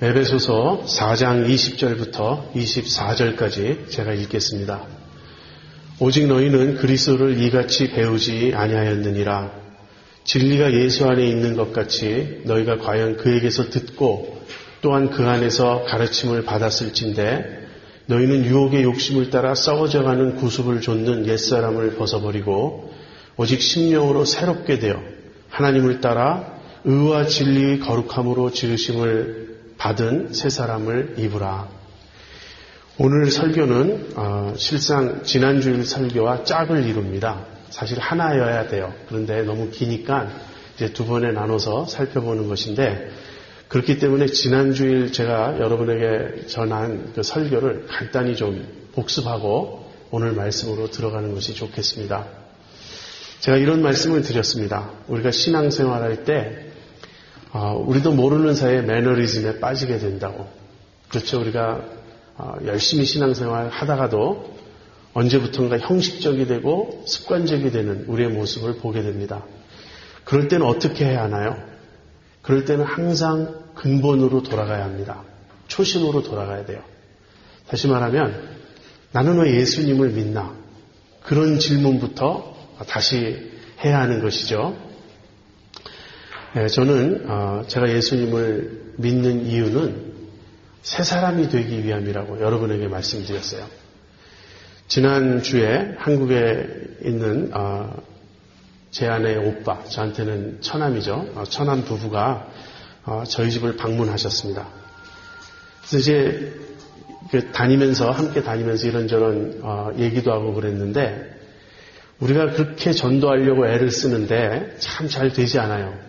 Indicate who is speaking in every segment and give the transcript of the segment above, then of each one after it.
Speaker 1: 에베소서 4장 20절부터 24절까지 제가 읽겠습니다. 오직 너희는 그리스도를 이같이 배우지 아니하였느니라. 진리가 예수 안에 있는 것 같이 너희가 과연 그에게서 듣고 또한 그 안에서 가르침을 받았을진데 너희는 유혹의 욕심을 따라 썩어져가는 구습을 좇는 옛사람을 벗어버리고 오직 심령으로 새롭게 되어 하나님을 따라 의와 진리의 거룩함으로 지으심을 받은 새 사람을 입으라. 오늘 설교는 실상 지난주일 설교와 짝을 이룹니다. 사실 하나여야 돼요. 그런데 너무 기니까 이제 두 번에 나눠서 살펴보는 것인데, 그렇기 때문에 지난주일 제가 여러분에게 전한 그 설교를 간단히 좀 복습하고 오늘 말씀으로 들어가는 것이 좋겠습니다. 제가 이런 말씀을 드렸습니다. 우리가 신앙생활할 때 우리도 모르는 사이에 매너리즘에 빠지게 된다고. 그렇죠. 우리가 열심히 신앙생활 하다가도 언제부턴가 형식적이 되고 습관적이 되는 우리의 모습을 보게 됩니다. 그럴 때는 어떻게 해야 하나요? 그럴 때는 항상 근본으로 돌아가야 합니다. 초심으로 돌아가야 돼요. 다시 말하면 나는 왜 예수님을 믿나? 그런 질문부터 다시 해야 하는 것이죠. 저는 제가 예수님을 믿는 이유는 새 사람이 되기 위함이라고 여러분에게 말씀드렸어요. 지난주에 한국에 있는 제 아내의 오빠, 저한테는 처남이죠. 처남 부부가 저희 집을 방문하셨습니다. 그래서 이제 함께 다니면서 이런저런 얘기도 하고 그랬는데, 우리가 그렇게 전도하려고 애를 쓰는데 참 잘 되지 않아요.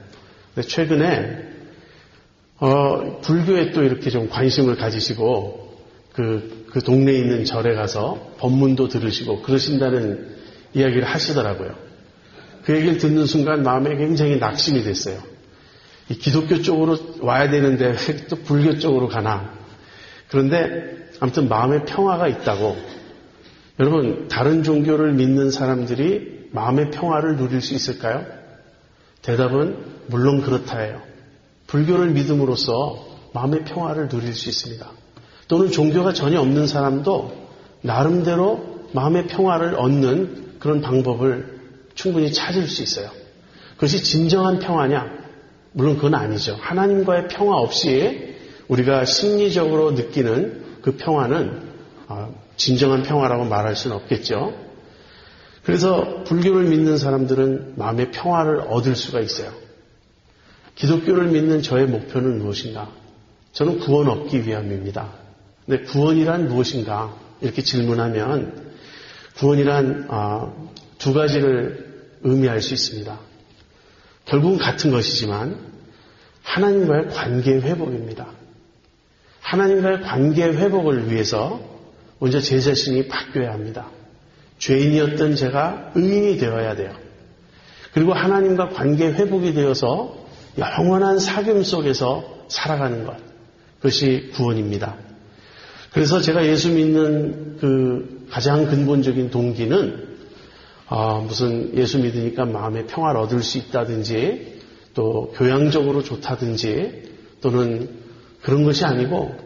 Speaker 1: 근데 최근에 불교에 또 이렇게 좀 관심을 가지시고 그 동네에 있는 절에 가서 법문도 들으시고 그러신다는 이야기를 하시더라고요. 그 얘기를 듣는 순간 마음에 굉장히 낙심이 됐어요. 이 기독교 쪽으로 와야 되는데 왜 또 불교 쪽으로 가나. 그런데 아무튼 마음에 평화가 있다고. 여러분, 다른 종교를 믿는 사람들이 마음의 평화를 누릴 수 있을까요? 대답은 물론 그렇다예요. 불교를 믿음으로써 마음의 평화를 누릴 수 있습니다. 또는 종교가 전혀 없는 사람도 나름대로 마음의 평화를 얻는 그런 방법을 충분히 찾을 수 있어요. 그것이 진정한 평화냐? 물론 그건 아니죠. 하나님과의 평화 없이 우리가 심리적으로 느끼는 그 평화는 진정한 평화라고 말할 수는 없겠죠. 그래서 불교를 믿는 사람들은 마음의 평화를 얻을 수가 있어요. 기독교를 믿는 저의 목표는 무엇인가? 저는 구원 얻기 위함입니다. 근데 구원이란 무엇인가? 이렇게 질문하면 구원이란 두 가지를 의미할 수 있습니다. 결국은 같은 것이지만 하나님과의 관계 회복입니다. 하나님과의 관계 회복을 위해서 먼저 제 자신이 바뀌어야 합니다. 죄인이었던 제가 의인이 되어야 돼요. 그리고 하나님과 관계 회복이 되어서 영원한 사귐 속에서 살아가는 것. 그것이 구원입니다. 그래서 제가 예수 믿는 그 가장 근본적인 동기는 무슨 예수 믿으니까 마음의 평화를 얻을 수 있다든지 또 교양적으로 좋다든지 또는 그런 것이 아니고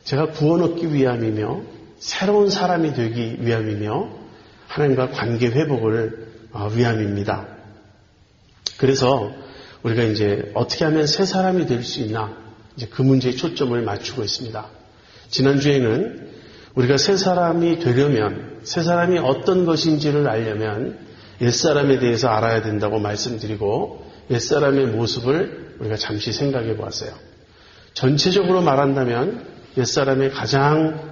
Speaker 1: 제가 구원 얻기 위함이며 새로운 사람이 되기 위함이며 하나님과 관계 회복을 위함입니다. 그래서 우리가 이제 어떻게 하면 새 사람이 될 수 있나 이제 그 문제에 초점을 맞추고 있습니다. 지난주에는 우리가 새 사람이 되려면 새 사람이 어떤 것인지를 알려면 옛사람에 대해서 알아야 된다고 말씀드리고 옛사람의 모습을 우리가 잠시 생각해 보았어요. 전체적으로 말한다면 옛사람의 가장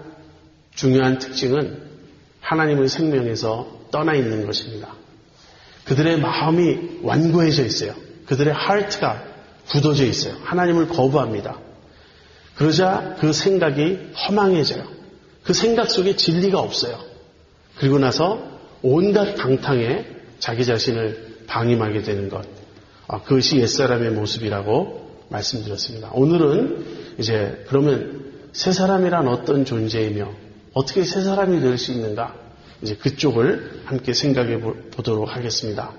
Speaker 1: 중요한 특징은 하나님의 생명에서 떠나 있는 것입니다. 그들의 마음이 완고해져 있어요. 그들의 하트가 굳어져 있어요. 하나님을 거부합니다. 그러자 그 생각이 허망해져요. 그 생각 속에 진리가 없어요. 그리고 나서 온갖 방탕에 자기 자신을 방임하게 되는 것. 그것이 옛사람의 모습이라고 말씀드렸습니다. 오늘은 이제 그러면 새 사람이란 어떤 존재이며 어떻게 새 사람이 될 수 있는가? 이제 그쪽을 함께 생각해 보도록 하겠습니다.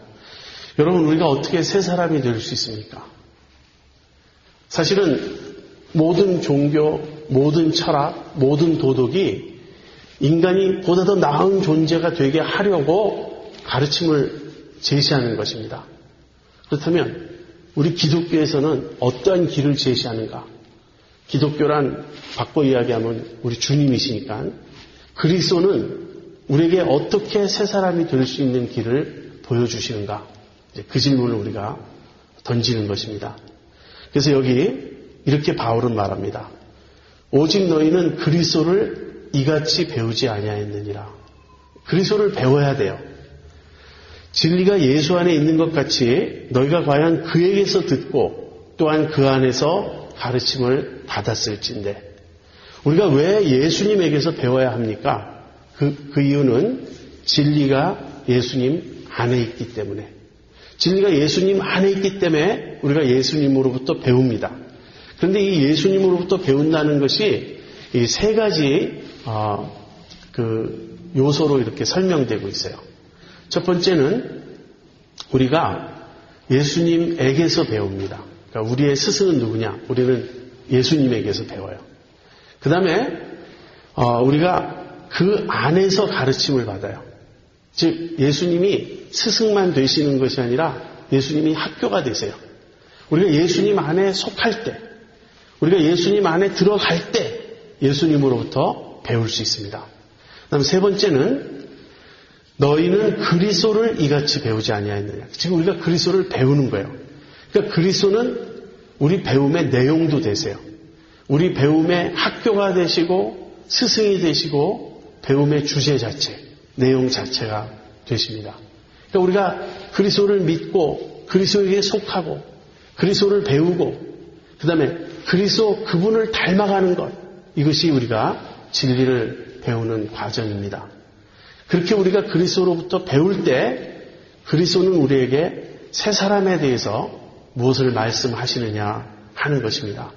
Speaker 1: 여러분, 우리가 어떻게 새 사람이 될 수 있습니까? 사실은 모든 종교, 모든 철학, 모든 도덕이 인간이 보다 더 나은 존재가 되게 하려고 가르침을 제시하는 것입니다. 그렇다면 우리 기독교에서는 어떠한 길을 제시하는가? 기독교란 바꿔 이야기하면 우리 주님이시니까 그리스도는 우리에게 어떻게 새 사람이 될 수 있는 길을 보여주시는가? 그 질문을 우리가 던지는 것입니다. 그래서 여기 이렇게 바울은 말합니다. 오직 너희는 그리스도를 이같이 배우지 아니하였느니라. 그리스도를 배워야 돼요. 진리가 예수 안에 있는 것 같이 너희가 과연 그에게서 듣고 또한 그 안에서 가르침을 받았을진데 우리가 왜 예수님에게서 배워야 합니까? 그 이유는 진리가 예수님 안에 있기 때문에 진리가 예수님 안에 있기 때문에 우리가 예수님으로부터 배웁니다. 그런데 이 예수님으로부터 배운다는 것이 이 세 가지 그 요소로 이렇게 설명되고 있어요. 첫 번째는 우리가 예수님에게서 배웁니다. 그러니까 우리의 스승은 누구냐? 우리는 예수님에게서 배워요. 그 다음에 우리가 그 안에서 가르침을 받아요. 즉 예수님이 스승만 되시는 것이 아니라 예수님이 학교가 되세요. 우리가 예수님 안에 속할 때 우리가 예수님 안에 들어갈 때 예수님으로부터 배울 수 있습니다. 그다음 세 번째는 너희는 그리스도를 이같이 배우지 아니하였느냐. 지금 우리가 그리스도를 배우는 거예요. 그러니까 그리스도는 우리 배움의 내용도 되세요. 우리 배움의 학교가 되시고 스승이 되시고 배움의 주제 자체, 내용 자체가 되십니다. 그러니까 우리가 그리스도를 믿고 그리스도에게 속하고 그리스도를 배우고 그 다음에 그리스도 그분을 닮아가는 것 이것이 우리가 진리를 배우는 과정입니다. 그렇게 우리가 그리스도로부터 배울 때 그리스도는 우리에게 새 사람에 대해서 무엇을 말씀하시느냐 하는 것입니다.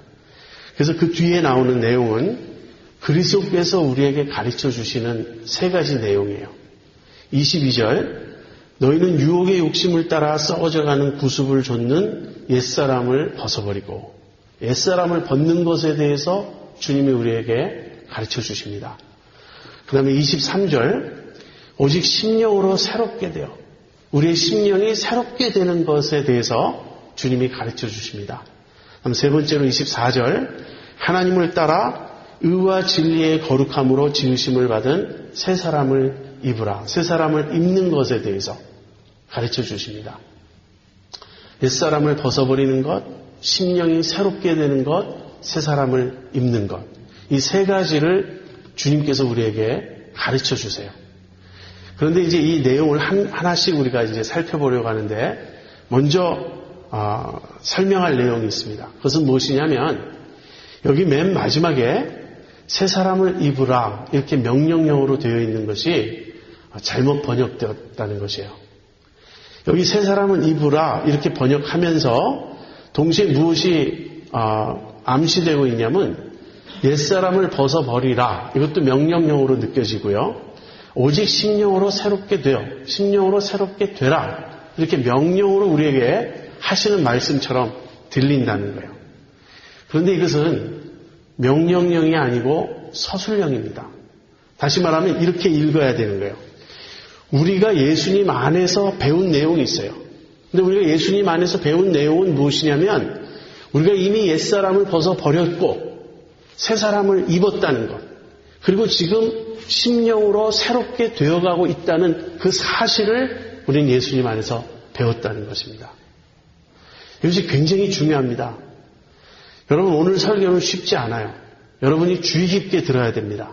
Speaker 1: 그래서 그 뒤에 나오는 내용은 그리스도께서 우리에게 가르쳐 주시는 세 가지 내용이에요. 22절 너희는 유혹의 욕심을 따라 썩어져가는 구습을 좇는 옛사람을 벗어버리고 옛사람을 벗는 것에 대해서 주님이 우리에게 가르쳐 주십니다. 그 다음에 23절 오직 심령으로 새롭게 되어 우리의 심령이 새롭게 되는 것에 대해서 주님이 가르쳐 주십니다. 그다음 세 번째로 24절 하나님을 따라 의와 진리의 거룩함으로 지으심을 받은 새 사람을 입으라. 새 사람을 입는 것에 대해서 가르쳐 주십니다. 옛사람을 벗어버리는 것, 심령이 새롭게 되는 것, 새 사람을 입는 것. 이 세 가지를 주님께서 우리에게 가르쳐 주세요. 그런데 이제 이 내용을 하나씩 우리가 이제 살펴보려고 하는데 먼저 설명할 내용이 있습니다. 그것은 무엇이냐면 여기 맨 마지막에 새 사람을 입으라 이렇게 명령형으로 되어 있는 것이 잘못 번역되었다는 것이에요. 여기 새 사람을 입으라 이렇게 번역하면서 동시에 무엇이 암시되고 있냐면 옛사람을 벗어버리라 이것도 명령형으로 느껴지고요. 오직 심령으로 새롭게 되어 심령으로 새롭게 되라 이렇게 명령으로 우리에게 하시는 말씀처럼 들린다는 거예요. 그런데 이것은 명령형이 아니고 서술형입니다. 다시 말하면 이렇게 읽어야 되는 거예요. 우리가 예수님 안에서 배운 내용이 있어요. 근데 우리가 예수님 안에서 배운 내용은 무엇이냐면 우리가 이미 옛사람을 벗어버렸고 새 사람을 입었다는 것. 그리고 지금 심령으로 새롭게 되어가고 있다는 그 사실을 우리는 예수님 안에서 배웠다는 것입니다. 이것이 굉장히 중요합니다. 여러분 오늘 설교는 쉽지 않아요. 여러분이 주의 깊게 들어야 됩니다.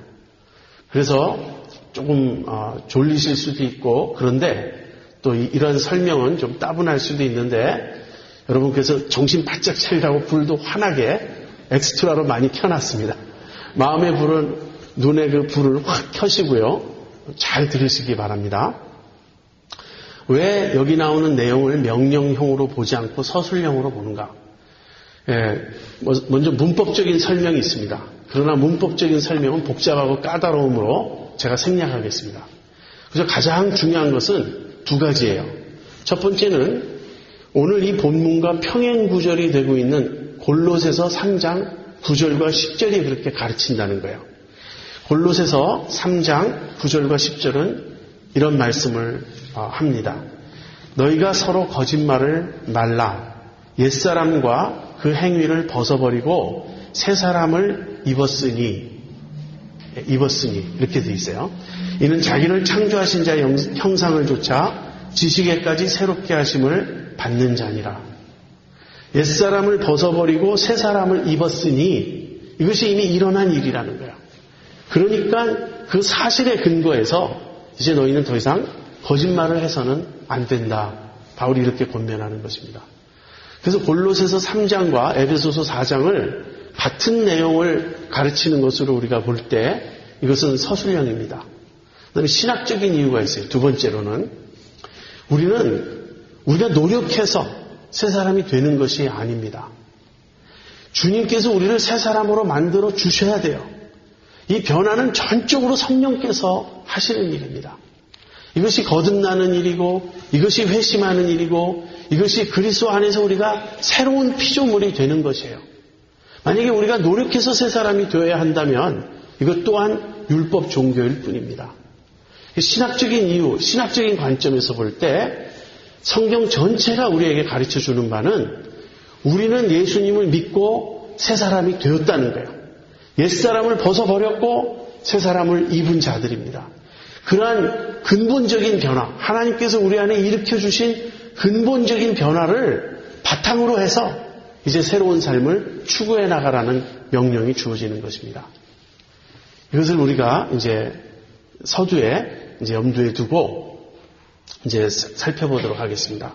Speaker 1: 그래서 조금 졸리실 수도 있고 그런데 또 이런 설명은 좀 따분할 수도 있는데 여러분께서 정신 바짝 차리라고 불도 환하게 엑스트라로 많이 켜놨습니다. 마음의 불은 눈에 그 불을 확 켜시고요. 잘 들으시기 바랍니다. 왜 여기 나오는 내용을 명령형으로 보지 않고 서술형으로 보는가? 먼저 문법적인 설명이 있습니다. 그러나 문법적인 설명은 복잡하고 까다로움으로 제가 생략하겠습니다. 그래서 가장 중요한 것은 두 가지예요. 첫 번째는 오늘 이 본문과 평행 구절이 되고 있는 골로새서 3장 9절과 10절이 그렇게 가르친다는 거예요. 골로새서 3장 9절과 10절은 이런 말씀을 합니다. 너희가 서로 거짓말을 말라. 옛사람과 그 행위를 벗어버리고 새 사람을 입었으니 이렇게 돼 있어요. 이는 자기를 창조하신 자의 형상을 조차 지식에까지 새롭게 하심을 받는 자니라. 옛사람을 벗어버리고 새 사람을 입었으니 이것이 이미 일어난 일이라는 거예요. 그러니까 그 사실에 근거해서 이제 너희는 더 이상 거짓말을 해서는 안 된다. 바울이 이렇게 권면하는 것입니다. 그래서 골로새서 3장과 에베소서 4장을 같은 내용을 가르치는 것으로 우리가 볼 때 이것은 서술형입니다. 그다음에 신학적인 이유가 있어요. 두 번째로는 우리가 노력해서 새 사람이 되는 것이 아닙니다. 주님께서 우리를 새 사람으로 만들어 주셔야 돼요. 이 변화는 전적으로 성령께서 하시는 일입니다. 이것이 거듭나는 일이고 이것이 회심하는 일이고 이것이 그리스도 안에서 우리가 새로운 피조물이 되는 것이에요. 만약에 우리가 노력해서 새 사람이 되어야 한다면 이것 또한 율법 종교일 뿐입니다. 신학적인 이유, 신학적인 관점에서 볼 때 성경 전체가 우리에게 가르쳐주는 바는 우리는 예수님을 믿고 새 사람이 되었다는 거예요. 옛사람을 벗어버렸고 새 사람을 입은 자들입니다. 그러한 근본적인 변화, 하나님께서 우리 안에 일으켜주신 근본적인 변화를 바탕으로 해서 이제 새로운 삶을 추구해 나가라는 명령이 주어지는 것입니다. 이것을 우리가 이제 서두에 이제 염두에 두고 이제 살펴보도록 하겠습니다.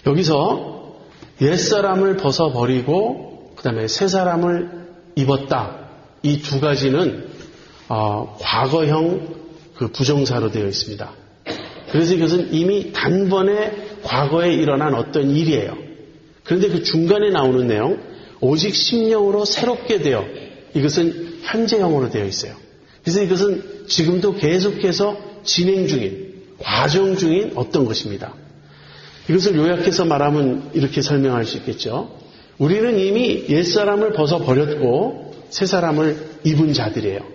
Speaker 1: 여기서 옛사람을 벗어버리고 그다음에 새 사람을 입었다. 이 두 가지는 과거형 그 부정사로 되어 있습니다. 그래서 이것은 이미 단번에 과거에 일어난 어떤 일이에요. 그런데 그 중간에 나오는 내용, 오직 심령으로 새롭게 되어 이것은 현재형으로 되어 있어요. 그래서 이것은 지금도 계속해서 진행 중인, 과정 중인 어떤 것입니다. 이것을 요약해서 말하면 이렇게 설명할 수 있겠죠. 우리는 이미 옛사람을 벗어버렸고 새 사람을 입은 자들이에요.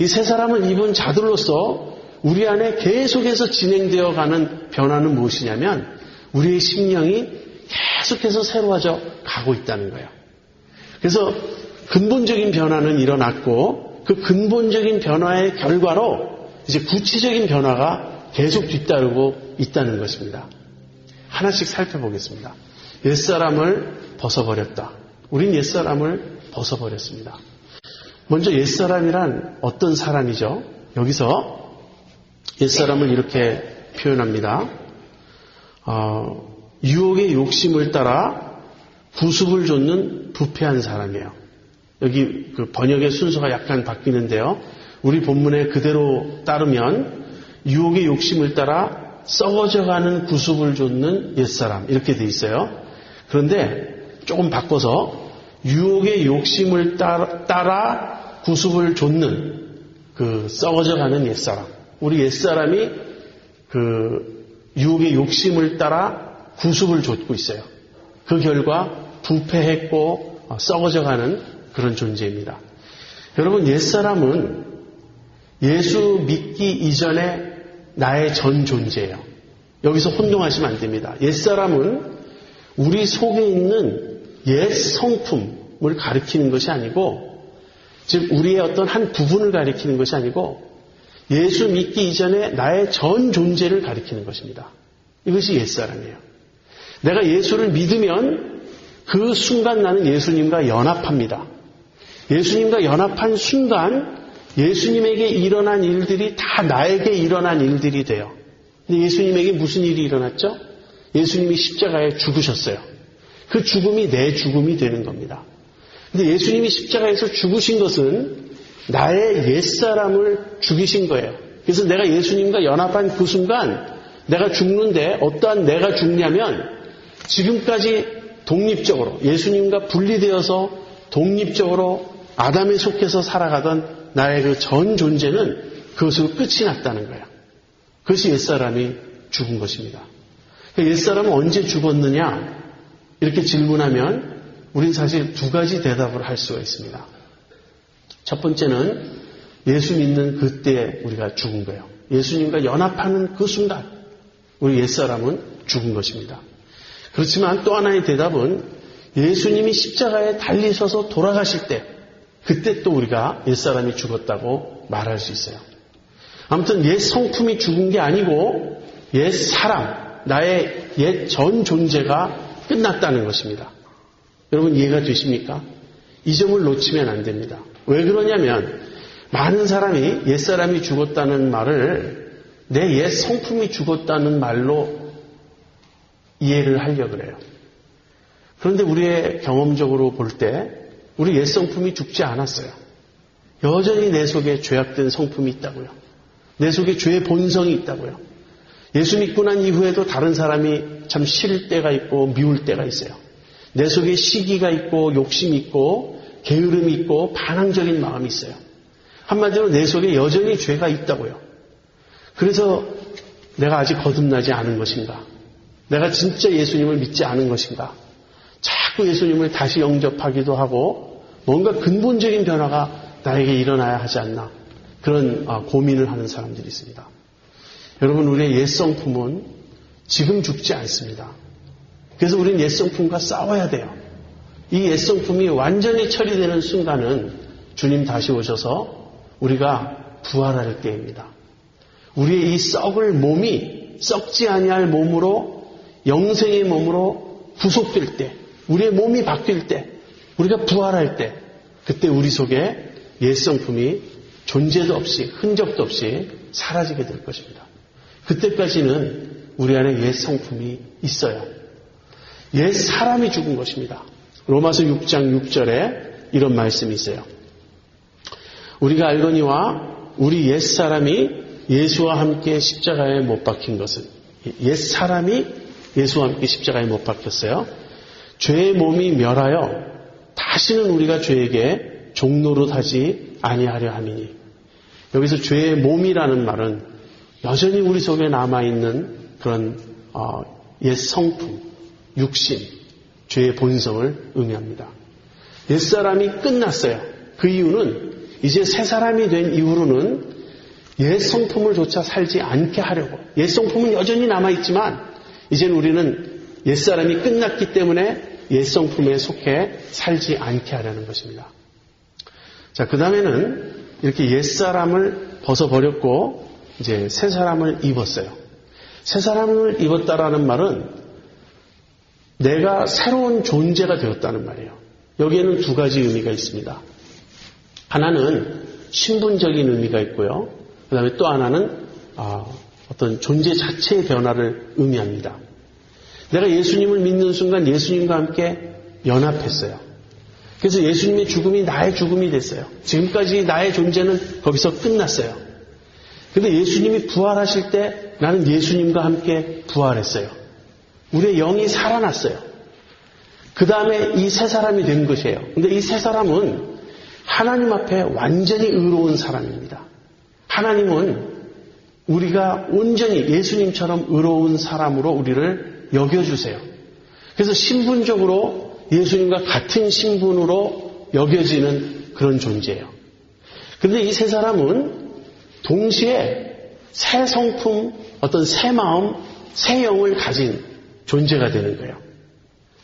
Speaker 1: 이 새 사람을 입은 자들로서 우리 안에 계속해서 진행되어 가는 변화는 무엇이냐면 우리의 심령이 계속해서 새로워져 가고 있다는 거예요. 그래서 근본적인 변화는 일어났고 그 근본적인 변화의 결과로 이제 구체적인 변화가 계속 뒤따르고 있다는 것입니다. 하나씩 살펴보겠습니다. 옛사람을 벗어버렸다. 우린 옛사람을 벗어버렸습니다. 먼저 옛사람이란 어떤 사람이죠? 여기서 옛사람을 이렇게 표현합니다. 유혹의 욕심을 따라 구습을 좇는 부패한 사람이에요. 여기 그 번역의 순서가 약간 바뀌는데요. 우리 본문에 그대로 따르면 유혹의 욕심을 따라 썩어져가는 구습을 좇는 옛사람 이렇게 돼 있어요. 그런데 조금 바꿔서 유혹의 욕심을 따라 구습을 좇는 그 썩어져가는 옛사람. 우리 옛사람이 그 유혹의 욕심을 따라 구습을 좇고 있어요. 그 결과 부패했고 썩어져가는 그런 존재입니다. 여러분, 옛사람은 예수 믿기 이전에 나의 전 존재예요. 여기서 혼동하시면 안 됩니다. 옛사람은 우리 속에 있는 옛 성품을 가리키는 것이 아니고, 즉 우리의 어떤 한 부분을 가리키는 것이 아니고 예수 믿기 이전에 나의 전 존재를 가리키는 것입니다. 이것이 옛사람이에요. 내가 예수를 믿으면 그 순간 나는 예수님과 연합합니다. 예수님과 연합한 순간 예수님에게 일어난 일들이 다 나에게 일어난 일들이 돼요. 근데 예수님에게 무슨 일이 일어났죠? 예수님이 십자가에 죽으셨어요. 그 죽음이 내 죽음이 되는 겁니다. 근데 예수님이 십자가에서 죽으신 것은 나의 옛사람을 죽이신 거예요. 그래서 내가 예수님과 연합한 그 순간 내가 죽는데 어떠한 내가 죽냐면 지금까지 독립적으로 예수님과 분리되어서 독립적으로 아담에 속해서 살아가던 나의 그 전 존재는 그것으로 끝이 났다는 거예요. 그것이 옛사람이 죽은 것입니다. 옛사람은 언제 죽었느냐? 이렇게 질문하면 우린 사실 두 가지 대답을 할 수가 있습니다. 첫 번째는 예수 믿는 그때 우리가 죽은 거예요. 예수님과 연합하는 그 순간 우리 옛사람은 죽은 것입니다. 그렇지만 또 하나의 대답은 예수님이 십자가에 달리셔서 돌아가실 때 그때 또 우리가 옛사람이 죽었다고 말할 수 있어요. 아무튼 옛 성품이 죽은 게 아니고 옛 사람, 나의 옛 전 존재가 끝났다는 것입니다. 여러분 이해가 되십니까? 이 점을 놓치면 안 됩니다. 왜 그러냐면 많은 사람이 옛사람이 죽었다는 말을 내 옛 성품이 죽었다는 말로 이해를 하려고 그래요. 그런데 우리의 경험적으로 볼 때 우리 옛 성품이 죽지 않았어요. 여전히 내 속에 죄악된 성품이 있다고요. 내 속에 죄의 본성이 있다고요. 예수 믿고 난 이후에도 다른 사람이 참 싫을 때가 있고 미울 때가 있어요. 내 속에 시기가 있고 욕심이 있고 게으름이 있고 반항적인 마음이 있어요. 한마디로 내 속에 여전히 죄가 있다고요. 그래서 내가 아직 거듭나지 않은 것인가? 내가 진짜 예수님을 믿지 않은 것인가? 자꾸 예수님을 다시 영접하기도 하고 뭔가 근본적인 변화가 나에게 일어나야 하지 않나? 그런 고민을 하는 사람들이 있습니다. 여러분 우리의 옛 성품은 지금 죽지 않습니다. 그래서 우리는 옛 성품과 싸워야 돼요. 이 옛 성품이 완전히 처리되는 순간은 주님 다시 오셔서 우리가 부활할 때입니다. 우리의 이 썩을 몸이 썩지 아니할 몸으로 영생의 몸으로 구속될 때, 우리의 몸이 바뀔 때, 우리가 부활할 때, 그때 우리 속에 옛 성품이 존재도 없이 흔적도 없이 사라지게 될 것입니다. 그때까지는 우리 안에 옛 성품이 있어요. 옛 사람이 죽은 것입니다. 로마서 6장 6절에 이런 말씀이 있어요. 우리가 알거니와 우리 옛 사람이 예수와 함께 십자가에 못 박힌 것은 옛 사람이 예수와 함께 십자가에 못 박혔어요. 죄의 몸이 멸하여 다시는 우리가 죄에게 종노릇하지 아니하려 함이니. 여기서 죄의 몸이라는 말은 여전히 우리 속에 남아있는 그런 옛 성품, 육신, 죄의 본성을 의미합니다. 옛 사람이 끝났어요. 그 이유는 이제 새 사람이 된 이후로는 옛 성품을 조차 살지 않게 하려고. 옛 성품은 여전히 남아있지만 이제는 우리는 옛 사람이 끝났기 때문에 옛 성품에 속해 살지 않게 하려는 것입니다. 자, 그 다음에는 이렇게 옛 사람을 벗어버렸고 이제 새 사람을 입었어요. 새 사람을 입었다라는 말은 내가 새로운 존재가 되었다는 말이에요. 여기에는 두 가지 의미가 있습니다. 하나는 신분적인 의미가 있고요. 그 다음에 또 하나는 어떤 존재 자체의 변화를 의미합니다. 내가 예수님을 믿는 순간 예수님과 함께 연합했어요. 그래서 예수님의 죽음이 나의 죽음이 됐어요. 지금까지 나의 존재는 거기서 끝났어요. 그런데 예수님이 부활하실 때 나는 예수님과 함께 부활했어요. 우리의 영이 살아났어요. 그 다음에 이 새 사람이 된 것이에요. 그런데 이 새 사람은 하나님 앞에 완전히 의로운 사람입니다. 하나님은 우리가 온전히 예수님처럼 의로운 사람으로 우리를 여겨주세요. 그래서 신분적으로 예수님과 같은 신분으로 여겨지는 그런 존재예요. 그런데 이 새 사람은 동시에 새 성품, 어떤 새 마음, 새 영을 가진 존재가 되는 거예요.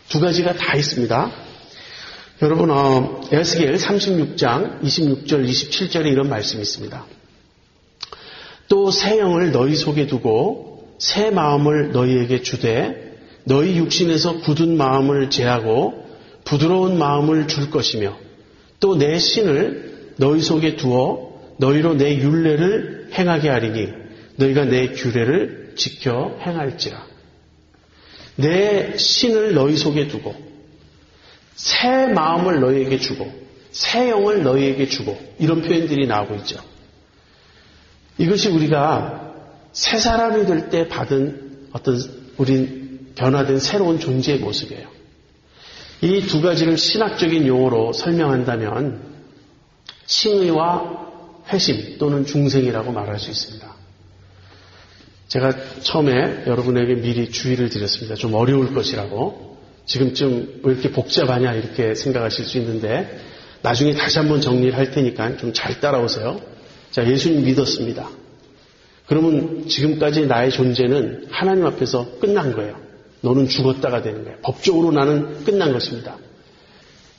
Speaker 1: 두 가지가 다 있습니다. 여러분 에스겔 36장 26절 27절에 이런 말씀이 있습니다. 또 새 영을 너희 속에 두고 새 마음을 너희에게 주되 너희 육신에서 굳은 마음을 제하고 부드러운 마음을 줄 것이며 또 내 신을 너희 속에 두어 너희로 내 율례를 행하게 하리니 너희가 내 규례를 지켜 행할지라. 내 신을 너희 속에 두고 새 마음을 너희에게 주고 새 영을 너희에게 주고 이런 표현들이 나오고 있죠. 이것이 우리가 새 사람이 될 때 받은 어떤 우린 변화된 새로운 존재의 모습이에요. 이 두 가지를 신학적인 용어로 설명한다면 칭의와 회심 또는 중생이라고 말할 수 있습니다. 제가 처음에 여러분에게 미리 주의를 드렸습니다. 좀 어려울 것이라고. 지금쯤 왜 이렇게 복잡하냐 이렇게 생각하실 수 있는데 나중에 다시 한번 정리를 할 테니까 좀 잘 따라오세요. 자, 예수님 믿었습니다. 그러면 지금까지 나의 존재는 하나님 앞에서 끝난 거예요. 너는 죽었다가 되는 거예요. 법적으로 나는 끝난 것입니다.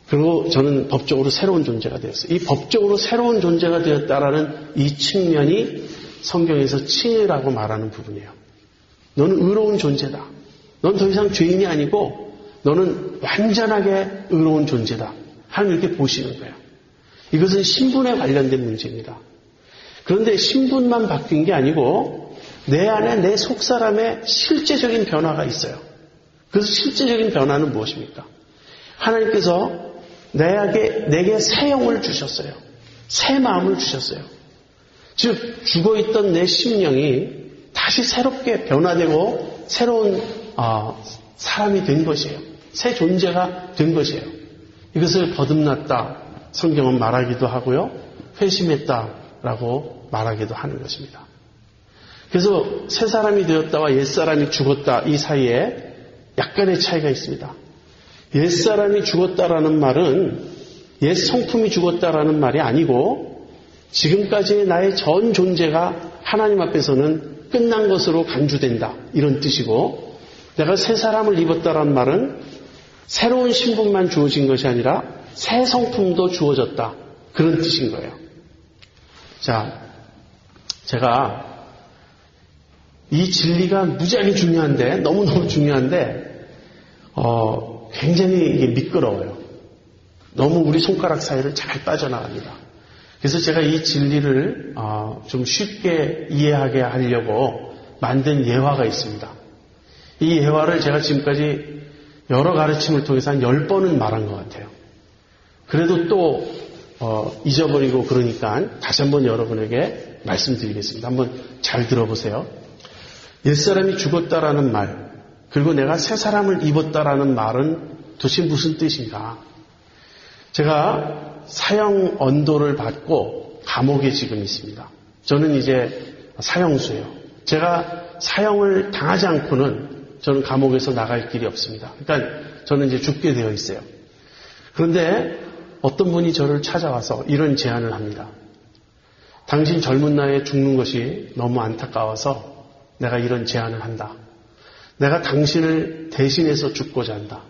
Speaker 1: 그리고 저는 법적으로 새로운 존재가 되었어요. 이 법적으로 새로운 존재가 되었다라는 이 측면이 성경에서 칭의라고 말하는 부분이에요. 너는 의로운 존재다. 넌 더 이상 죄인이 아니고 너는 완전하게 의로운 존재다. 하나님 이렇게 보시는 거예요. 이것은 신분에 관련된 문제입니다. 그런데 신분만 바뀐 게 아니고 내 안에 내 속사람의 실제적인 변화가 있어요. 그래서 실제적인 변화는 무엇입니까? 하나님께서 내게 새 영을 주셨어요. 새 마음을 주셨어요. 즉 죽어있던 내 심령이 다시 새롭게 변화되고 새로운 사람이 된 것이에요. 새 존재가 된 것이에요. 이것을 거듭났다 성경은 말하기도 하고요. 회심했다라고 말하기도 하는 것입니다. 그래서 새 사람이 되었다와 옛 사람이 죽었다 이 사이에 약간의 차이가 있습니다. 옛 사람이 죽었다라는 말은 옛 성품이 죽었다라는 말이 아니고 지금까지의 나의 전 존재가 하나님 앞에서는 끝난 것으로 간주된다 이런 뜻이고 내가 새 사람을 입었다라는 말은 새로운 신분만 주어진 것이 아니라 새 성품도 주어졌다 그런 뜻인 거예요. 자, 제가 이 진리가 무지하게 중요한데 너무너무 중요한데 굉장히 이게 미끄러워요. 너무 우리 손가락 사이를 잘 빠져나갑니다. 그래서 제가 이 진리를 좀 쉽게 이해하게 하려고 만든 예화가 있습니다. 이 예화를 제가 지금까지 여러 가르침을 통해서 한 10번은 말한 것 같아요. 그래도 또 잊어버리고 그러니까 다시 한번 여러분에게 말씀드리겠습니다. 한번 잘 들어보세요. 옛사람이 죽었다라는 말 그리고 내가 새 사람을 입었다라는 말은 도대체 무슨 뜻인가? 제가 사형 언도를 받고 감옥에 지금 있습니다. 저는 이제 사형수예요. 제가 사형을 당하지 않고는 저는 감옥에서 나갈 길이 없습니다. 그러니까 저는 이제 죽게 되어 있어요. 그런데 어떤 분이 저를 찾아와서 이런 제안을 합니다. 당신 젊은 나이에 죽는 것이 너무 안타까워서 내가 이런 제안을 한다. 내가 당신을 대신해서 죽고자 한다.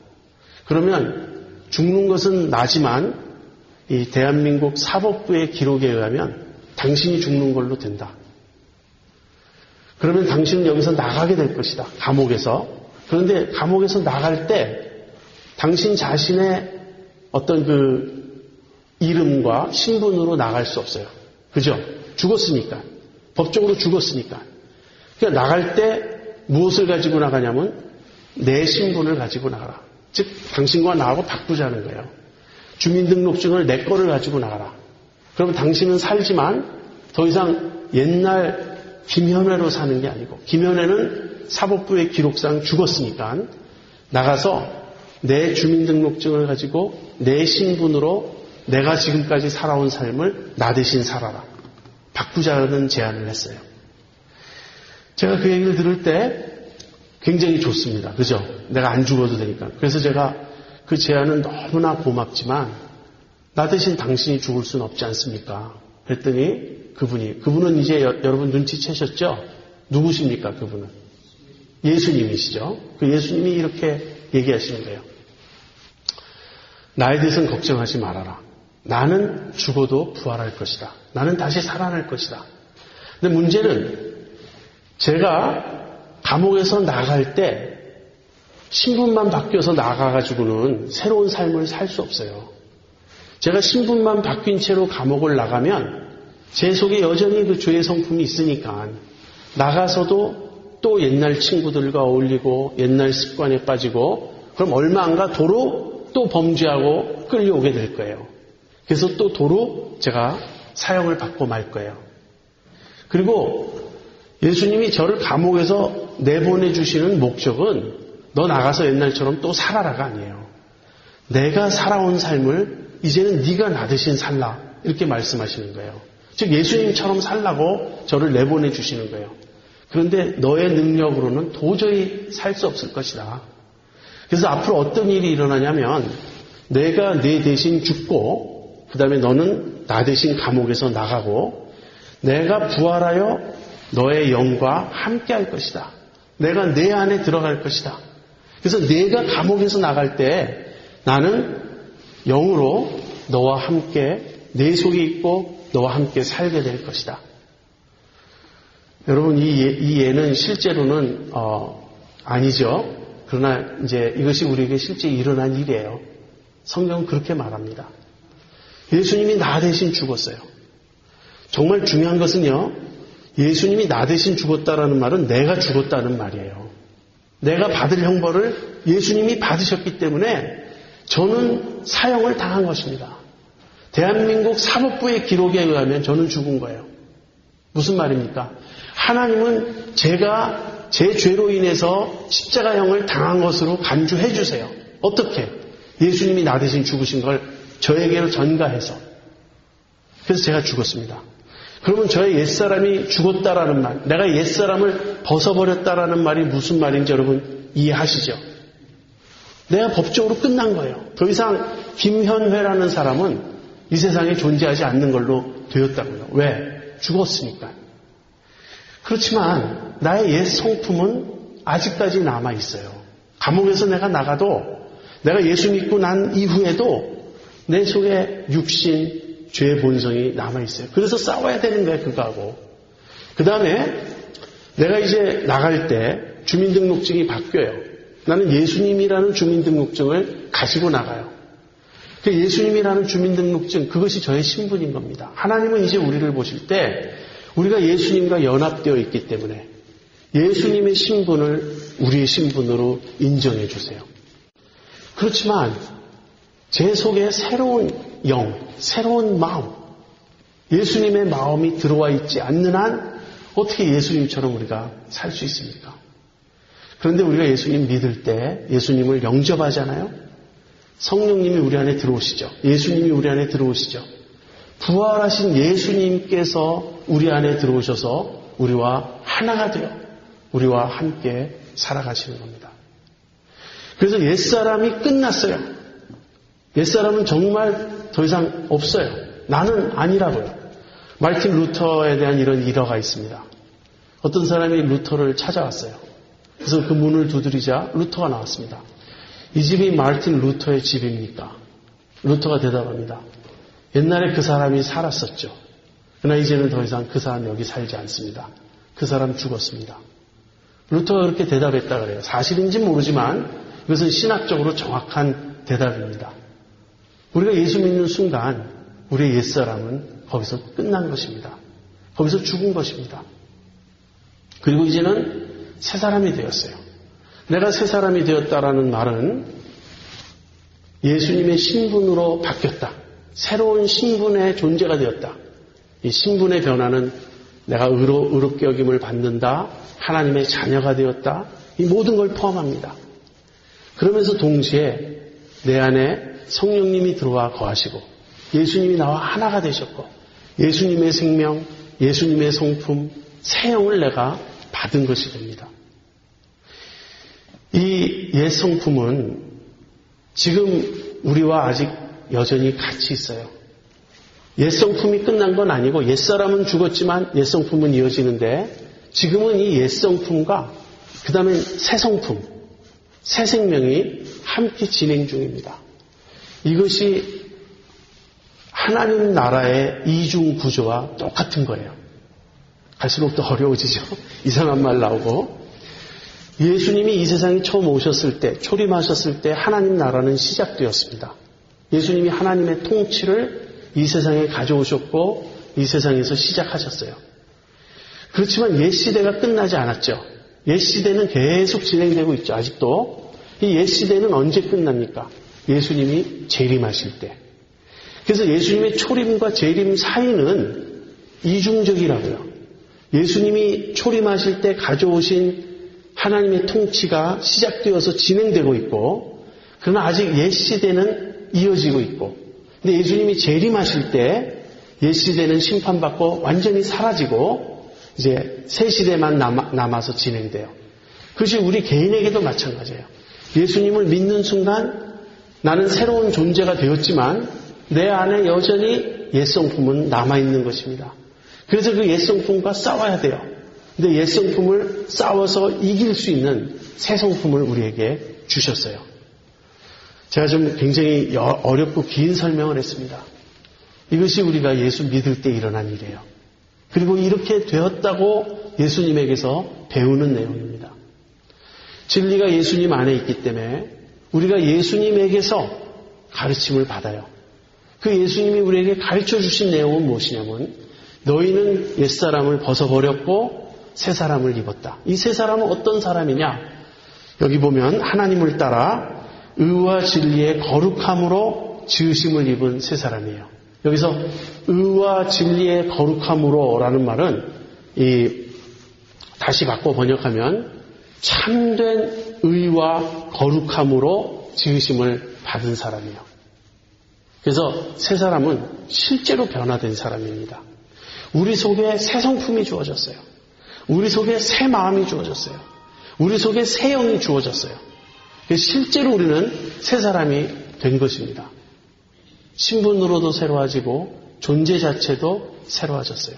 Speaker 1: 그러면 죽는 것은 나지만 이 대한민국 사법부의 기록에 의하면 당신이 죽는 걸로 된다. 그러면 당신은 여기서 나가게 될 것이다. 감옥에서. 그런데 감옥에서 나갈 때 당신 자신의 어떤 그 이름과 신분으로 나갈 수 없어요. 그죠? 죽었으니까. 법적으로 죽었으니까. 그러니까 나갈 때 무엇을 가지고 나가냐면 내 신분을 가지고 나가라. 즉 당신과 나하고 바꾸자는 거예요. 주민등록증을 내 거를 가지고 나가라. 그럼 당신은 살지만 더 이상 옛날 김현애로 사는 게 아니고 김현애는 사법부의 기록상 죽었으니까 나가서 내 주민등록증을 가지고 내 신분으로 내가 지금까지 살아온 삶을 나 대신 살아라. 바꾸자는 제안을 했어요. 제가 그 얘기를 들을 때 굉장히 좋습니다. 그죠? 내가 안 죽어도 되니까. 그래서 제가 그 제안은 너무나 고맙지만 나 대신 당신이 죽을 수는 없지 않습니까? 그랬더니 그분은 이제 여러분 눈치채셨죠? 누구십니까? 그분은? 예수님이시죠? 그 예수님이 이렇게 얘기하시는 거예요. 나에 대해서는 걱정하지 말아라. 나는 죽어도 부활할 것이다. 나는 다시 살아날 것이다. 근데 문제는 제가 감옥에서 나갈 때 신분만 바뀌어서 나가가지고는 새로운 삶을 살 수 없어요. 제가 신분만 바뀐 채로 감옥을 나가면 제 속에 여전히 그 죄의 성품이 있으니까 나가서도 또 옛날 친구들과 어울리고 옛날 습관에 빠지고 그럼 얼마 안 가 도로 또 범죄하고 끌려오게 될 거예요. 그래서 또 도로 제가 사형을 받고 말 거예요. 그리고 예수님이 저를 감옥에서 내보내주시는 목적은 너 나가서 옛날처럼 또 살아라가 아니에요. 내가 살아온 삶을 이제는 네가 나 대신 살라 이렇게 말씀하시는 거예요. 즉 예수님처럼 살라고 저를 내보내주시는 거예요. 그런데 너의 능력으로는 도저히 살 수 없을 것이다. 그래서 앞으로 어떤 일이 일어나냐면 내가 네 대신 죽고 그 다음에 너는 나 대신 감옥에서 나가고 내가 부활하여 너의 영과 함께 할 것이다. 내가 내 안에 들어갈 것이다. 그래서 내가 감옥에서 나갈 때 나는 영으로 너와 함께 내 속에 있고 너와 함께 살게 될 것이다. 여러분 이 예는 실제로는 아니죠. 그러나 이제 이것이 우리에게 실제 일어난 일이에요. 성경은 그렇게 말합니다. 예수님이 나 대신 죽었어요. 정말 중요한 것은요. 예수님이 나 대신 죽었다라는 말은 내가 죽었다는 말이에요. 내가 받을 형벌을 예수님이 받으셨기 때문에 저는 사형을 당한 것입니다. 대한민국 사법부의 기록에 의하면 저는 죽은 거예요. 무슨 말입니까? 하나님은 제가 제 죄로 인해서 십자가형을 당한 것으로 간주해 주세요. 어떻게? 예수님이 나 대신 죽으신 걸 저에게로 전가해서. 그래서 제가 죽었습니다. 그러면 저의 옛사람이 죽었다라는 말, 내가 옛사람을 벗어버렸다라는 말이 무슨 말인지 여러분 이해하시죠? 내가 법적으로 끝난 거예요. 더 이상 김현회라는 사람은 이 세상에 존재하지 않는 걸로 되었다고요. 왜? 죽었으니까. 그렇지만 나의 옛 성품은 아직까지 남아있어요. 감옥에서 내가 나가도 내가 예수 믿고 난 이후에도 내 속에 육신, 죄의 본성이 남아있어요. 그래서 싸워야 되는 거예요, 그거하고. 그 다음에 내가 이제 나갈 때 주민등록증이 바뀌어요. 나는 예수님이라는 주민등록증을 가지고 나가요. 그 예수님이라는 주민등록증, 그것이 저의 신분인 겁니다. 하나님은 이제 우리를 보실 때 우리가 예수님과 연합되어 있기 때문에 예수님의 신분을 우리의 신분으로 인정해 주세요. 그렇지만 제 속에 새로운 영, 새로운 마음, 예수님의 마음이 들어와 있지 않는 한 어떻게 예수님처럼 우리가 살 수 있습니까? 그런데 우리가 예수님 믿을 때 예수님을 영접하잖아요. 성령님이 우리 안에 들어오시죠. 예수님이 우리 안에 들어오시죠. 부활하신 예수님께서 우리 안에 들어오셔서 우리와 하나가 되어 우리와 함께 살아가시는 겁니다. 그래서 옛사람이 끝났어요. 옛사람은 정말 더 이상 없어요. 나는 아니라고요. 마르틴 루터에 대한 이런 일화가 있습니다. 어떤 사람이 루터를 찾아왔어요. 그래서 그 문을 두드리자 루터가 나왔습니다. 이 집이 마르틴 루터의 집입니까? 루터가 대답합니다. 옛날에 그 사람이 살았었죠. 그러나 이제는 더 이상 그 사람이 여기 살지 않습니다. 그 사람 죽었습니다. 루터가 그렇게 대답했다 그래요. 사실인지 모르지만 이것은 신학적으로 정확한 대답입니다. 우리가 예수 믿는 순간 우리의 옛사람은 거기서 끝난 것입니다. 거기서 죽은 것입니다. 그리고 이제는 새 사람이 되었어요. 내가 새 사람이 되었다라는 말은 예수님의 신분으로 바뀌었다. 새로운 신분의 존재가 되었다. 이 신분의 변화는 내가 의롭게 여김을 받는다. 하나님의 자녀가 되었다. 이 모든 걸 포함합니다. 그러면서 동시에 내 안에 성령님이 들어와 거하시고 예수님이 나와 하나가 되셨고 예수님의 생명, 예수님의 성품, 새 영을 내가 받은 것이 됩니다. 이 옛 성품은 지금 우리와 아직 여전히 같이 있어요. 옛 성품이 끝난 건 아니고 옛 사람은 죽었지만 옛 성품은 이어지는데 지금은 이 옛 성품과 그 다음에 새 성품, 새 생명이 함께 진행 중입니다. 이것이 하나님 나라의 이중 구조와 똑같은 거예요. 갈수록 더 어려워지죠. 이상한 말 나오고. 예수님이 이 세상에 처음 오셨을 때, 초림하셨을 때 하나님 나라는 시작되었습니다. 예수님이 하나님의 통치를 이 세상에 가져오셨고 이 세상에서 시작하셨어요. 그렇지만 옛 시대가 끝나지 않았죠. 옛 시대는 계속 진행되고 있죠. 아직도. 이 옛 시대는 언제 끝납니까? 예수님이 재림하실 때. 그래서 예수님의 초림과 재림 사이는 이중적이라고요. 예수님이 초림하실 때 가져오신 하나님의 통치가 시작되어서 진행되고 있고, 그러나 아직 옛 시대는 이어지고 있고, 근데 예수님이 재림하실 때 옛 시대는 심판받고 완전히 사라지고 이제 새 시대만 남아서 진행돼요. 그것이 우리 개인에게도 마찬가지예요. 예수님을 믿는 순간 나는 새로운 존재가 되었지만 내 안에 여전히 옛성품은 남아있는 것입니다. 그래서 그 옛성품과 싸워야 돼요. 근데 옛성품을 싸워서 이길 수 있는 새성품을 우리에게 주셨어요. 제가 좀 굉장히 어렵고 긴 설명을 했습니다. 이것이 우리가 예수 믿을 때 일어난 일이에요. 그리고 이렇게 되었다고 예수님에게서 배우는 내용입니다. 진리가 예수님 안에 있기 때문에 우리가 예수님에게서 가르침을 받아요. 그 예수님이 우리에게 가르쳐 주신 내용은 무엇이냐면 너희는 옛사람을 벗어버렸고 새 사람을 입었다. 이 새 사람은 어떤 사람이냐? 여기 보면 하나님을 따라 의와 진리의 거룩함으로 지으심을 입은 새 사람이에요. 여기서 의와 진리의 거룩함으로 라는 말은 다시 바꿔 번역하면 참된 의와 거룩함으로 지으심을 받은 사람이에요. 그래서 새 사람은 실제로 변화된 사람입니다. 우리 속에 새 성품이 주어졌어요. 우리 속에 새 마음이 주어졌어요. 우리 속에 새 영이 주어졌어요. 실제로 우리는 새 사람이 된 것입니다. 신분으로도 새로워지고 존재 자체도 새로워졌어요.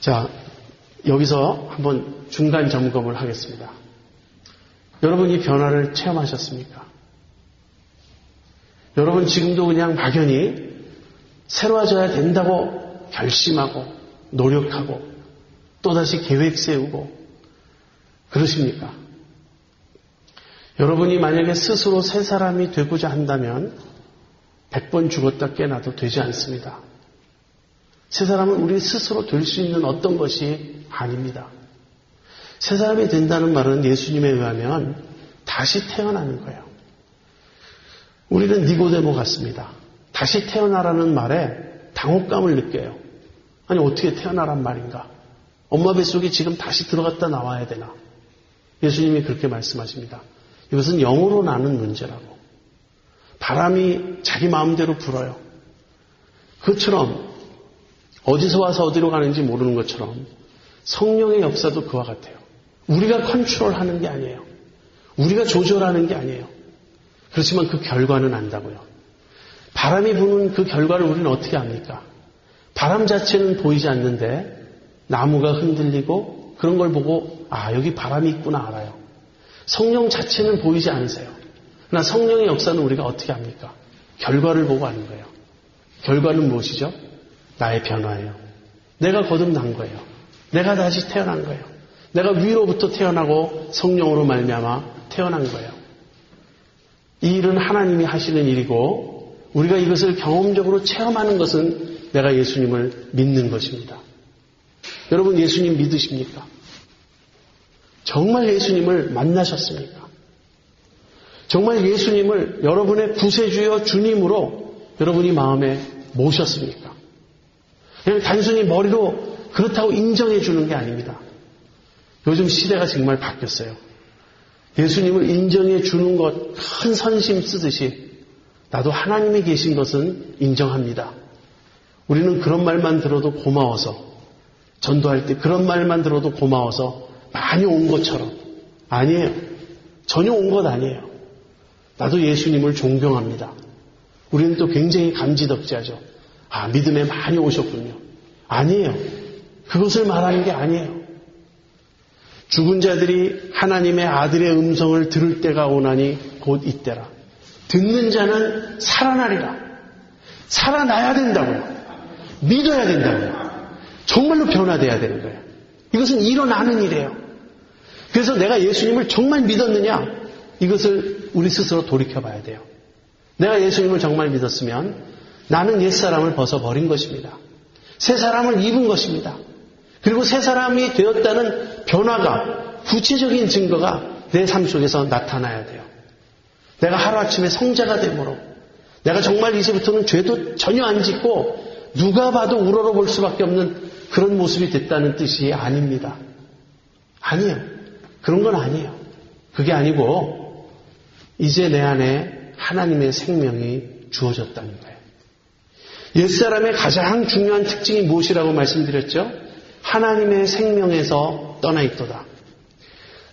Speaker 1: 자, 여기서 한번 중간 점검을 하겠습니다. 여러분 이 변화를 체험하셨습니까? 여러분 지금도 그냥 막연히 새로워져야 된다고 결심하고 노력하고 또다시 계획 세우고 그러십니까? 여러분이 만약에 스스로 새 사람이 되고자 한다면 100번 죽었다 깨나도 되지 않습니다. 새 사람은 우리 스스로 될 수 있는 어떤 것이 아닙니다. 새 사람이 된다는 말은 예수님에 의하면 다시 태어나는 거예요. 우리는 니고데모 같습니다. 다시 태어나라는 말에 당혹감을 느껴요. 아니 어떻게 태어나란 말인가? 엄마 뱃속에 지금 다시 들어갔다 나와야 되나? 예수님이 그렇게 말씀하십니다. 이것은 영으로 나는 문제라고. 바람이 자기 마음대로 불어요. 그것처럼 어디서 와서 어디로 가는지 모르는 것처럼 성령의 역사도 그와 같아요. 우리가 컨트롤하는 게 아니에요. 우리가 조절하는 게 아니에요. 그렇지만 그 결과는 안다고요. 바람이 부는 그 결과를 우리는 어떻게 압니까? 바람 자체는 보이지 않는데 나무가 흔들리고 그런 걸 보고 여기 바람이 있구나 알아요. 성령 자체는 보이지 않으세요. 그러나 성령의 역사는 우리가 어떻게 합니까? 결과를 보고 아는 거예요. 결과는 무엇이죠? 나의 변화예요. 내가 거듭난 거예요. 내가 다시 태어난 거예요. 내가 위로부터 태어나고 성령으로 말미암아 태어난 거예요. 이 일은 하나님이 하시는 일이고 우리가 이것을 경험적으로 체험하는 것은 내가 예수님을 믿는 것입니다. 여러분 예수님 믿으십니까? 정말 예수님을 만나셨습니까? 정말 예수님을 여러분의 구세주여 주님으로 여러분이 마음에 모셨습니까? 그냥 단순히 머리로 그렇다고 인정해 주는 게 아닙니다. 요즘 시대가 정말 바뀌었어요. 예수님을 인정해 주는 것 큰 선심 쓰듯이 나도 하나님이 계신 것은 인정합니다. 우리는 그런 말만 들어도 고마워서 전도할 때 그런 말만 들어도 고마워서 많이 온 것처럼 아니에요. 전혀 온 것 아니에요. 나도 예수님을 존경합니다. 우리는 또 굉장히 감지덕지하죠. 믿음에 많이 오셨군요. 아니에요. 그것을 말하는 게 아니에요. 죽은 자들이 하나님의 아들의 음성을 들을 때가 오나니 곧 이때라. 듣는 자는 살아나리라. 살아나야 된다고요. 믿어야 된다고요. 정말로 변화돼야 되는 거예요. 이것은 일어나는 일이에요. 그래서 내가 예수님을 정말 믿었느냐? 이것을 우리 스스로 돌이켜봐야 돼요. 내가 예수님을 정말 믿었으면 나는 옛사람을 벗어버린 것입니다. 새 사람을 입은 것입니다. 그리고 새 사람이 되었다는 변화가 구체적인 증거가 내 삶 속에서 나타나야 돼요. 내가 하루아침에 성자가 되므로 내가 정말 이제부터는 죄도 전혀 안 짓고 누가 봐도 우러러볼 수밖에 없는 그런 모습이 됐다는 뜻이 아닙니다. 아니에요. 그런 건 아니에요. 그게 아니고 이제 내 안에 하나님의 생명이 주어졌다는 거예요. 옛사람의 가장 중요한 특징이 무엇이라고 말씀드렸죠? 하나님의 생명에서 떠나 있도다.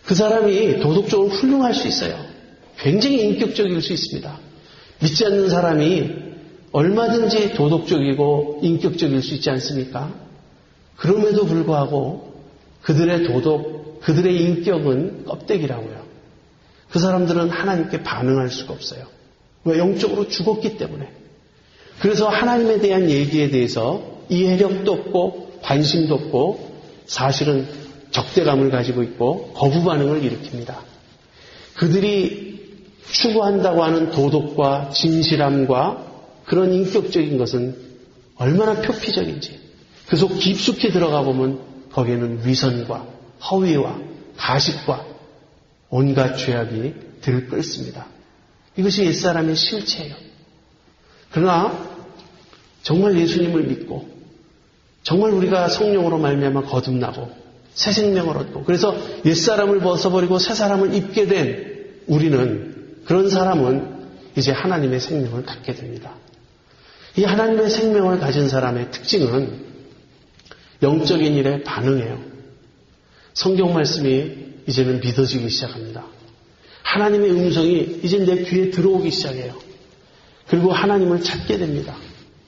Speaker 1: 그 사람이 도덕적으로 훌륭할 수 있어요. 굉장히 인격적일 수 있습니다. 믿지 않는 사람이 얼마든지 도덕적이고 인격적일 수 있지 않습니까? 그럼에도 불구하고 그들의 도덕, 그들의 인격은 껍데기라고요. 그 사람들은 하나님께 반응할 수가 없어요. 왜? 영적으로 죽었기 때문에. 그래서 하나님에 대한 얘기에 대해서 이해력도 없고 관심도 없고 사실은 적대감을 가지고 있고 거부 반응을 일으킵니다. 그들이 추구한다고 하는 도덕과 진실함과 그런 인격적인 것은 얼마나 표피적인지 그 속 깊숙이 들어가 보면 거기에는 위선과 허위와 가식과 온갖 죄악이 들끓습니다. 이것이 옛사람의 실체예요. 그러나 정말 예수님을 믿고 정말 우리가 성령으로 말미암아 거듭나고 새 생명을 얻고 그래서 옛사람을 벗어버리고 새 사람을 입게 된 우리는 그런 사람은 이제 하나님의 생명을 갖게 됩니다. 이 하나님의 생명을 가진 사람의 특징은 영적인 일에 반응해요. 성경 말씀이 이제는 믿어지기 시작합니다. 하나님의 음성이 이제 내 귀에 들어오기 시작해요. 그리고 하나님을 찾게 됩니다.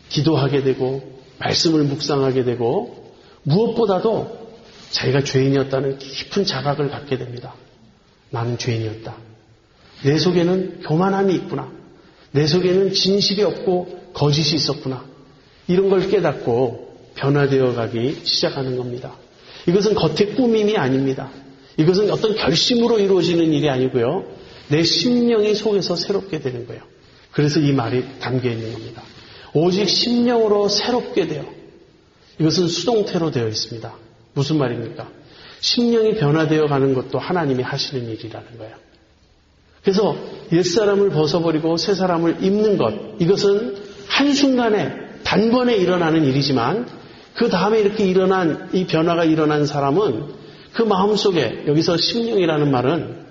Speaker 1: 기도하게 되고 말씀을 묵상하게 되고 무엇보다도 자기가 죄인이었다는 깊은 자각을 갖게 됩니다. 나는 죄인이었다. 내 속에는 교만함이 있구나. 내 속에는 진실이 없고 거짓이 있었구나. 이런 걸 깨닫고 변화되어 가기 시작하는 겁니다. 이것은 겉의 꾸밈이 아닙니다. 이것은 어떤 결심으로 이루어지는 일이 아니고요. 내 심령이 속에서 새롭게 되는 거예요. 그래서 이 말이 담겨 있는 겁니다. 오직 심령으로 새롭게 되어. 이것은 수동태로 되어 있습니다. 무슨 말입니까? 심령이 변화되어 가는 것도 하나님이 하시는 일이라는 거예요. 그래서 옛사람을 벗어버리고 새 사람을 입는 것, 이것은 한순간에 단번에 일어나는 일이지만 그 다음에 이렇게 일어난 이 변화가 일어난 사람은 그 마음속에 여기서 심령이라는 말은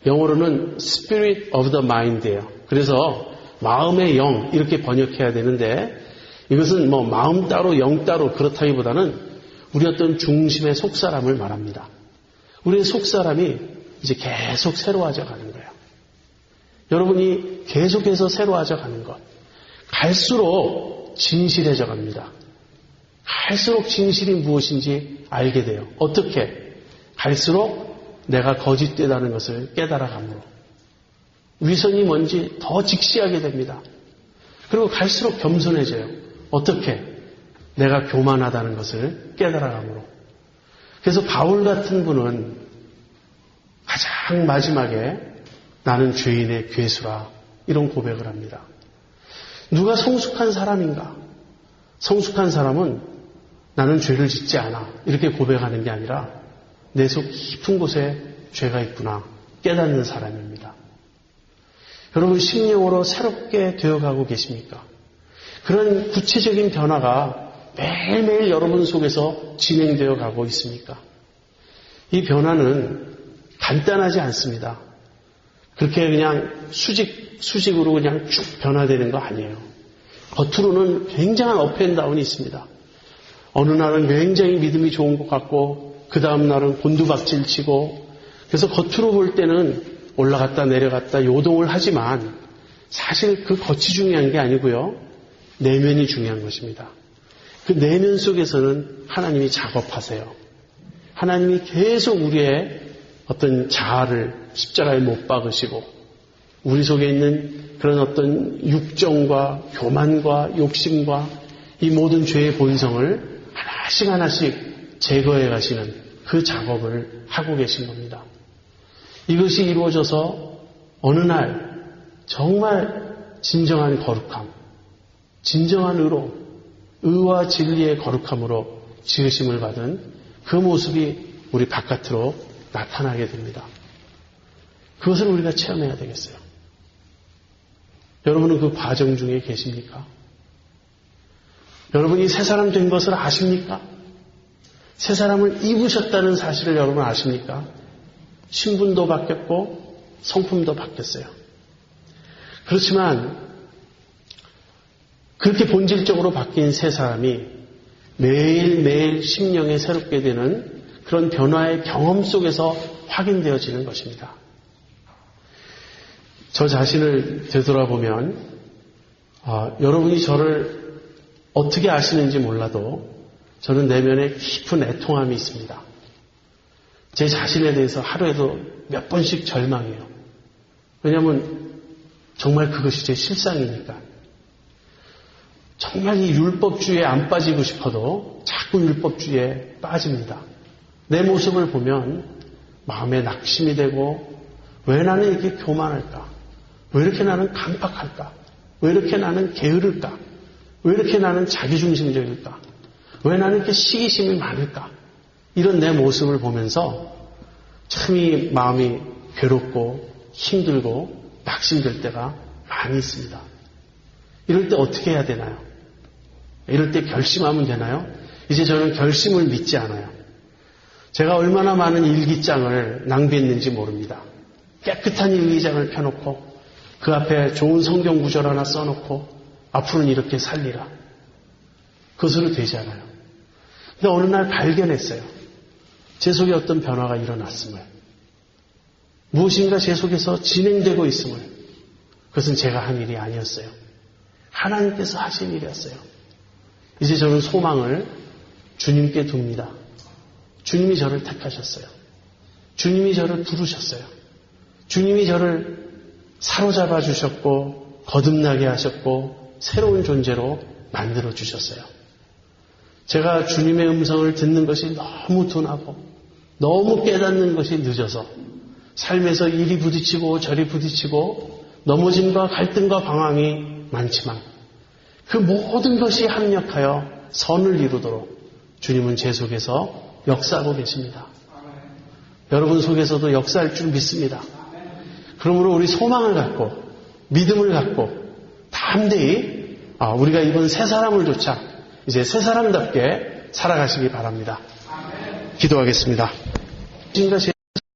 Speaker 1: 영어로는 spirit of the mind예요. 그래서 마음의 영 이렇게 번역해야 되는데 이것은 뭐 마음 따로 영 따로 그렇다기보다는 우리 어떤 중심의 속사람을 말합니다. 우리의 속사람이 이제 계속 새로워져 가는 거예요. 여러분이 계속해서 새로워져 가는 것. 갈수록 진실해져 갑니다. 갈수록 진실이 무엇인지 알게 돼요. 어떻게? 갈수록 내가 거짓되다는 것을 깨달아감으로. 위선이 뭔지 더 직시하게 됩니다. 그리고 갈수록 겸손해져요. 어떻게? 내가 교만하다는 것을 깨달아감으로. 그래서 바울 같은 분은 가장 마지막에 나는 죄인의 괴수라 이런 고백을 합니다. 누가 성숙한 사람인가? 성숙한 사람은 나는 죄를 짓지 않아 이렇게 고백하는 게 아니라 내 속 깊은 곳에 죄가 있구나 깨닫는 사람입니다. 여러분 심령으로 새롭게 되어가고 계십니까? 그런 구체적인 변화가 매일매일 여러분 속에서 진행되어 가고 있습니까? 이 변화는 간단하지 않습니다. 그렇게 그냥 수직으로 그냥 쭉 변화되는 거 아니에요. 겉으로는 굉장한 업앤다운이 있습니다. 어느 날은 굉장히 믿음이 좋은 것 같고 그 다음 날은 곤두박질 치고 그래서 겉으로 볼 때는 올라갔다 내려갔다 요동을 하지만 사실 그 겉이 중요한 게 아니고요. 내면이 중요한 것입니다. 그 내면 속에서는 하나님이 작업하세요. 하나님이 계속 우리의 어떤 자아를 십자가에 못 박으시고 우리 속에 있는 그런 어떤 육정과 교만과 욕심과 이 모든 죄의 본성을 하나씩 하나씩 제거해 가시는 그 작업을 하고 계신 겁니다. 이것이 이루어져서 어느 날 정말 진정한 거룩함, 진정한 의와 진리의 거룩함으로 지으심을 받은 그 모습이 우리 바깥으로 나타나게 됩니다. 그것을 우리가 체험해야 되겠어요. 여러분은 그 과정 중에 계십니까? 여러분이 새 사람 된 것을 아십니까? 새 사람을 입으셨다는 사실을 여러분 아십니까? 신분도 바뀌었고 성품도 바뀌었어요. 그렇지만 그렇게 본질적으로 바뀐 새 사람이 매일매일 심령에 새롭게 되는 그런 변화의 경험 속에서 확인되어지는 것입니다. 저 자신을 되돌아보면 여러분이 저를 어떻게 아시는지 몰라도 저는 내면에 깊은 애통함이 있습니다. 제 자신에 대해서 하루에도 몇 번씩 절망해요. 왜냐하면 정말 그것이 제 실상이니까. 정말 이 율법주의에 안 빠지고 싶어도 자꾸 율법주의에 빠집니다. 내 모습을 보면 마음에 낙심이 되고 왜 나는 이렇게 교만할까? 왜 이렇게 나는 강팍할까? 왜 이렇게 나는 게으를까? 왜 이렇게 나는 자기중심적일까? 왜 나는 이렇게 시기심이 많을까? 이런 내 모습을 보면서 참 이 마음이 괴롭고 힘들고 낙심될 때가 많이 있습니다. 이럴 때 어떻게 해야 되나요? 이럴 때 결심하면 되나요? 이제 저는 결심을 믿지 않아요. 제가 얼마나 많은 일기장을 낭비했는지 모릅니다. 깨끗한 일기장을 펴놓고 그 앞에 좋은 성경 구절 하나 써놓고 앞으로는 이렇게 살리라. 그것으로 되지 않아요. 근데 어느 날 발견했어요. 제 속에 어떤 변화가 일어났음을. 무엇인가 제 속에서 진행되고 있음을. 그것은 제가 한 일이 아니었어요. 하나님께서 하신 일이었어요. 이제 저는 소망을 주님께 둡니다. 주님이 저를 택하셨어요. 주님이 저를 부르셨어요. 주님이 저를 사로잡아 주셨고 거듭나게 하셨고 새로운 존재로 만들어 주셨어요. 제가 주님의 음성을 듣는 것이 너무 둔하고 너무 깨닫는 것이 늦어서 삶에서 이리 부딪히고 저리 부딪히고 넘어짐과 갈등과 방황이 많지만 그 모든 것이 합력하여 선을 이루도록 주님은 제 속에서 역사하고 계십니다. 여러분 속에서도 역사할 줄 믿습니다. 그러므로 우리 소망을 갖고 믿음을 갖고 담대히 우리가 입은 새 사람을 조차 이제 새 사람답게 살아가시기 바랍니다. 기도하겠습니다.